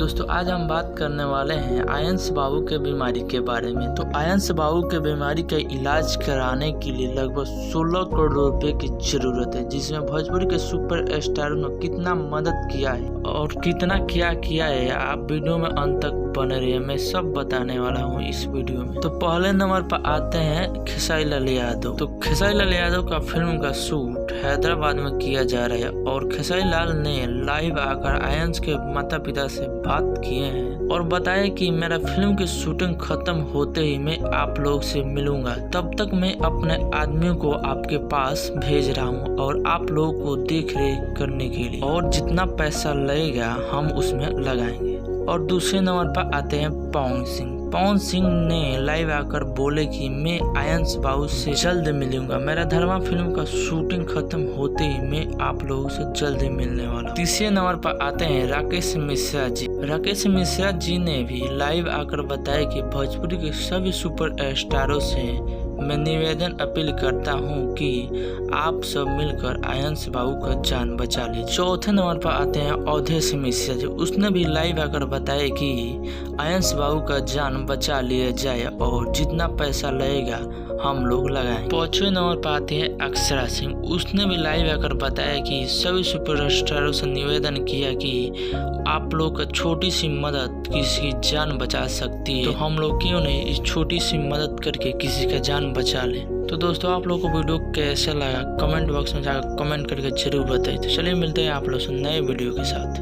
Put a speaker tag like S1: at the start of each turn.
S1: दोस्तों आज हम बात करने वाले हैं आयंस बाबू के बीमारी के बारे में। तो आयंस बाबू के बीमारी का इलाज कराने के लिए लगभग 16 करोड़ रुपए की जरूरत है, जिसमें भोजपुरी के सुपर स्टारों ने कितना मदद किया है और कितना क्या किया है, आप वीडियो में अंत तक बने रहिए, मैं सब बताने वाला हूँ इस वीडियो में। तो पहले नंबर पर आते हैं खेसारी लाल यादव। तो खेसारी लाल यादव का फिल्म का शूट हैदराबाद में किया जा रहा है और खेसारी लाल ने लाइव आकर आयंस के माता पिता से बात किए हैं और बताया कि मेरा फिल्म की शूटिंग खत्म होते ही मैं आप लोग से मिलूंगा, तब तक मैं अपने आदमियों को आपके पास भेज रहा हूं और आप लोगों को देख रेख करने के लिए, और जितना पैसा लगेगा हम उसमें लगाएंगे। और दूसरे नंबर पर आते हैं पवन सिंह। पवन सिंह ने लाइव आकर बोले कि मैं आयंस बाबू से जल्द मिलूंगा, मेरा धर्मा फिल्म का शूटिंग खत्म होते ही मैं आप लोगों से जल्द ही मिलने वाला। तीसरे नंबर पर आते हैं राकेश मिश्रा जी। राकेश मिश्रा जी ने भी लाइव आकर बताया कि भोजपुरी के सभी सुपर स्टारों से मैं निवेदन अपील करता हूं कि आप सब मिलकर आयंस बाबू का जान बचा लीजिए। चौथे नंबर पर आते हैं अवधेश मिश्रा जी। उसने भी लाइव आकर बताया कि आयंस बाबू का जान बचा लिया जाए और जितना पैसा लगेगा हम लोग लगाएंगे। पांचवें नंबर पर आते हैं अक्षरा सिंह। उसने भी लाइव आकर बताया कि सभी सुपरस्टारों से निवेदन किया कि आप लोग का छोटी सी मदद किसी की जान बचा सकती है, तो हम लोग क्यों नहीं इस छोटी सी मदद करके किसी का जान बचा लें। तो दोस्तों आप लोगों को वीडियो कैसा लगा कमेंट बॉक्स में जाकर कमेंट करके जरूर बताइए। तो चलिए मिलते हैं आप लोग से नए वीडियो के साथ।